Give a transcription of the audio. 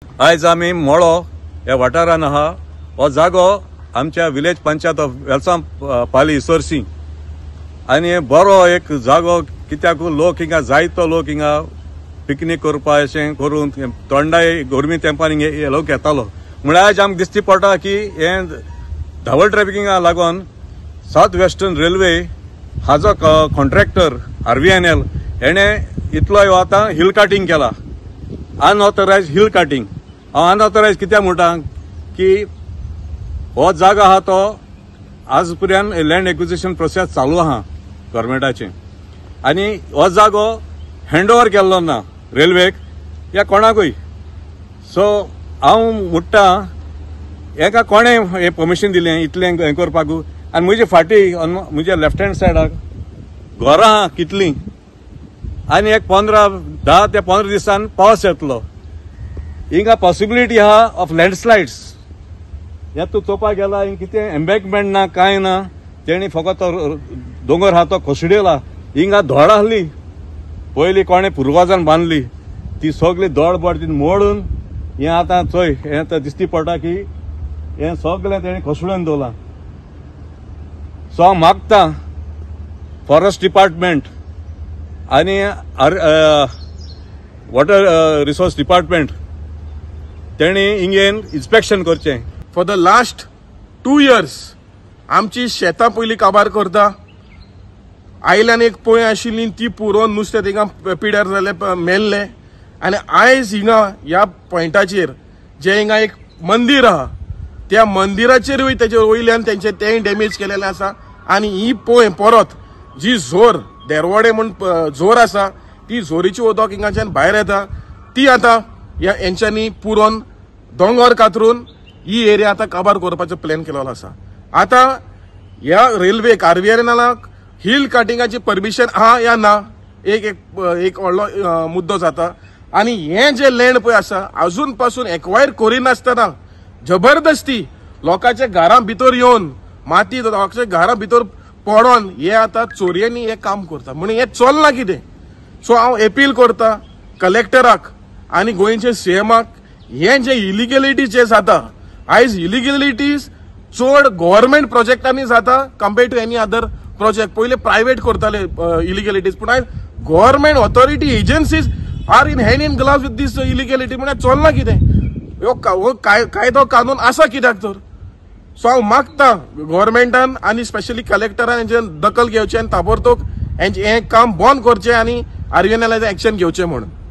आज आम्ही मोळो या वाठारान आहा। हो जागो आमच्या विलेज पंचायत ऑफ वेलसाम पाली सरसी आणि बरो एक जागो कित्याक लोक हिंगा जायतो लोक हिंगा पिकनीक करपा अशें करून थंडाय गरमी तेंपान हिंगा लोक येतालो। म्हळ्यार आज आमकां दिसती पडटा की हे धावल ट्रॅफिकिंगा लागून साउथ वेस्टर्न रेल्वे हाजो कॉन्ट्रॅक्टर RVNL हेणे इतलो आतां हिल काटिंग केला, अनऑथरायज्ड हिल काटिंग। हांव अनऑथरायज्ड कित्याक म्हणटा की हो जागो आहा तो आज पर्यंत लँड एक्विजिशन प्रोसेस चालू आहा गव्हर्मेंटाचे आनी हो जागो हँडओव्हर केल्लो ना रेल्वेक या कोणाकूय। सो हांव म्हणटा हेका कोणें हे परमिशन दिलें इतलें हें करपाक। आनी म्हजे फाटी म्हज्या लेफ्ट हँड सायडाक घरां आहा कितलीं आनी एक 10 ते 15 दिसान पावस येतलो। हिंगा पॉसिबिलिटी आहा ऑफ लँडस्लायड्स। हे तूं चोवपाक गेला हिंग कितें एम्बॅंकमेंट ना कांय ना, तेणी फकत तो दोंगर आहा तो कोसडेला। हिंगा धोड आहली पयलीं कोणें पुर्वजान बांदली, ती सगळी धोड बड ती मोडून हें आतां चोय हें आतां दिसती पडटा की हें सगळें तेणी कोसडून दवरलां। सो हांव मागतां फॉरेस्ट डिपार्टमेंट आनी वॉटर रिसोर्स डिपार्टमेंट तेणी हिंगेन इन्स्पेक्शन करचें। फॉर द लास्ट 2 years आमची शेतां पयलीं काबार करता। आयल्यान एक पळय आशिल्ली ती पुरोवन नुस्तें थिंगा पिड्यार जाले मेल्ले आनी आयज हिंगा ह्या पॉयंटाचेर जे हिंगा एक मंदिर आहा त्या मंदिराचेरूय तेजे वयल्यान तें डॅमेज केलेलें आसा। आनी ही पळय परत जी झोर देरवडे म्हूण झोर आसा ती झोरीची उदक हिंगाच्यान भायर येता ती आतां हेंच्यांनी पुरोवन दोंगर कातरून ही एरिया आतां काबार करपाचो प्लॅन केलेलो आसा। आतां ह्या रेल्वेक RVNLाक हिल काटिंगाची परमिशन आहा या ना एक व्हडलो मुद्दो जाता। आनी हे जे लँड पळय आसा अजून पासून एक्वायर करिनासतना जबरदस्ती लोकांच्या घरां भितर येवन माती लोकांच्या घरां भितर पडोन हे आतां चोरयांनी हे काम करता म्हणून हे चलना कितें। सो हांव अपील करता कलेक्टराक आनी गोंयचे CMाक हे जे इलिगॅलिटीज जे जाता आयज इलिगॅलिटीज चड गव्हर्मेंट प्रोजेक्टांनी जाता compared to any other project. पयले प्रायवेट करताले इलिगॅलिटीज पूण आयज government authority agencies are in hand in gloves with these illegality म्हळ्यार चलना कितें। हो कायदो कानून आसा कित्याक तर। सो हांव मागता गव्हर्मेंटान आनी स्पेशली कलेक्टरान हेजे दखल घेवची आनी ताबडतोब हें काम बंद करचें आनी RVNLाचेर एक्शन घेवचें म्हणून।